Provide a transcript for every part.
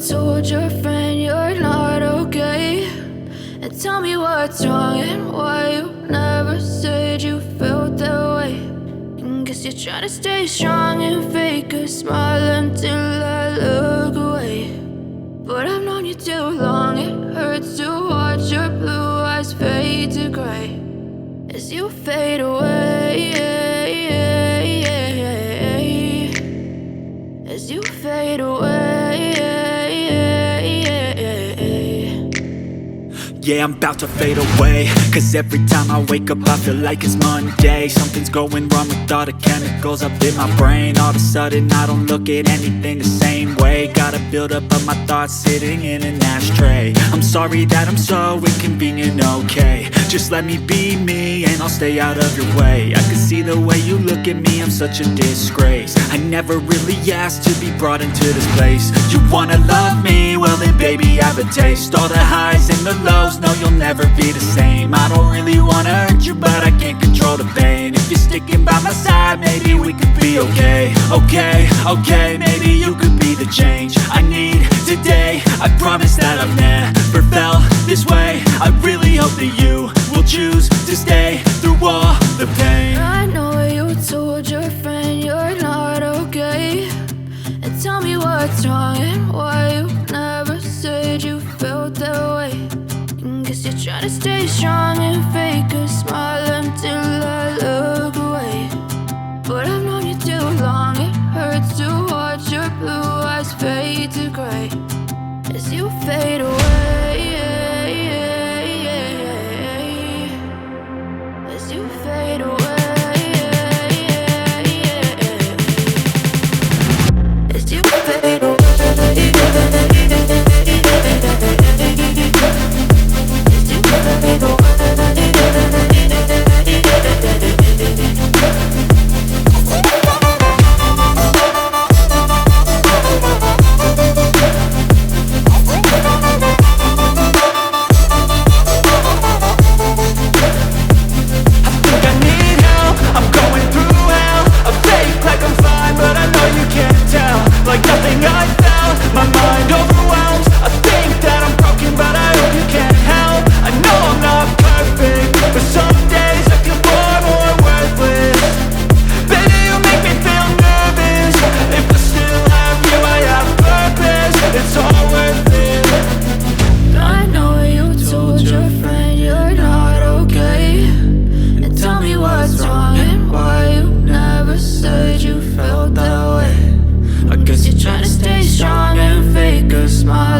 told your friend you're not okay, and tell me what's wrong and why you never said you felt that way. And guess you're trying to stay strong and fake a smile until I look away. But I've known you too long, it hurts to watch your blue eyes fade to gray as you fade away, as you fade away. Yeah, I'm about to fade away, cause every time I wake up I feel like it's Monday. Something's going wrong with all the chemicals up in my brain. All of a sudden I don't look at anything the same way. Gotta build up of my thoughts sitting in an ashtray. I'm sorry that I'm so inconvenient, okay. Just let me be me and I'll stay out of your way. I can see the way you look at me, I'm such a disgrace. I never really asked to be brought into this place. You wanna love me? Well then baby I have a taste. All the highs and the lows, no you'll never be the same. I don't really wanna hurt you but I can't control the pain. If you're sticking by my side maybe we could be okay. Okay, maybe you could be the change I need today. I promise that I've never felt this way. I really hope that you will choose to stay through all the pain. I know you told your friend you're not okay, and tell me what's wrong and why you never said you felt that way. And guess you're trying to stay strong and fake a smile until I look away. But I've known you too long, it hurts to watch your blue eyes fade to gray as you fade away, as you fade away, as you fade away. Trying to stay strong and fake a smile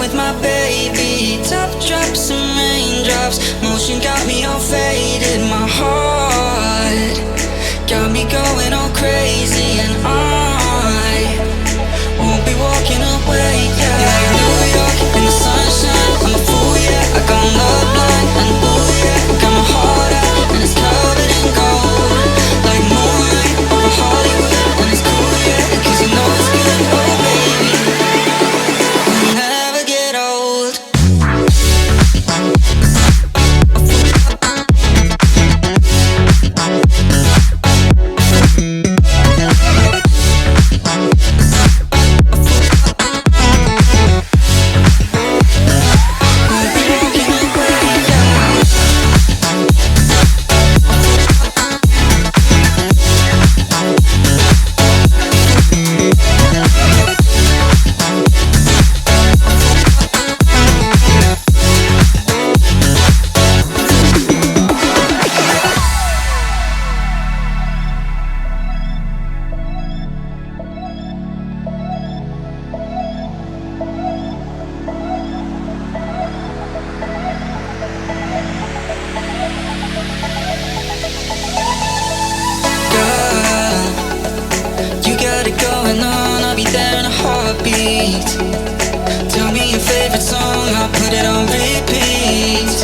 with my baby. Top drops and raindrops, motion got me all faded. My heart got me going all crazy, and I won't be walking away, yeah. Like New York in the sunshine, I'm a fool, yeah. I got love blind, and ooh, yeah. Got my heart out, and it's covered in gold. Like moonlight over Hollywood, and it's cool, yeah. 'Cause you know it's good, oh baby. We'll never get old. You got it going on, I'll be there in a heartbeat. Tell me your favorite song, I'll put it on repeat.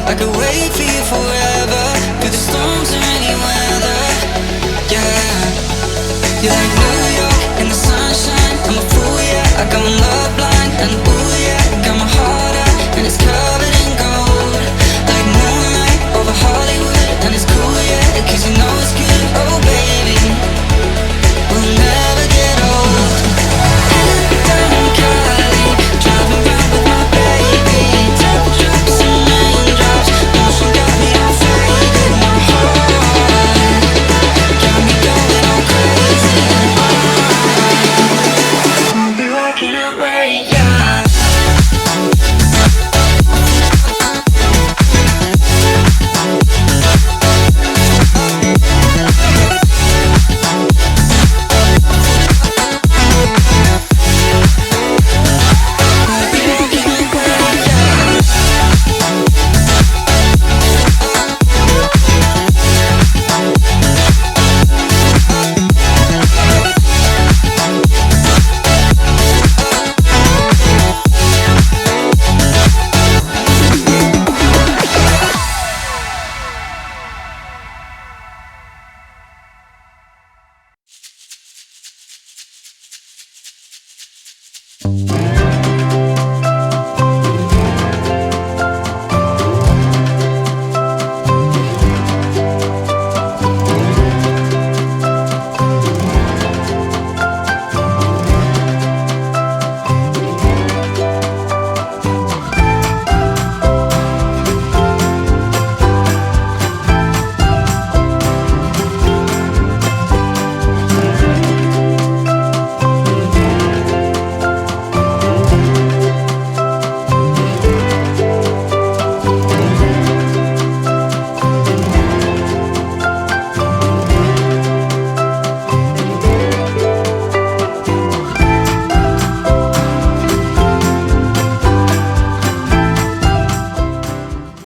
I could wait for you forever, through the storms or any weather. Yeah, you like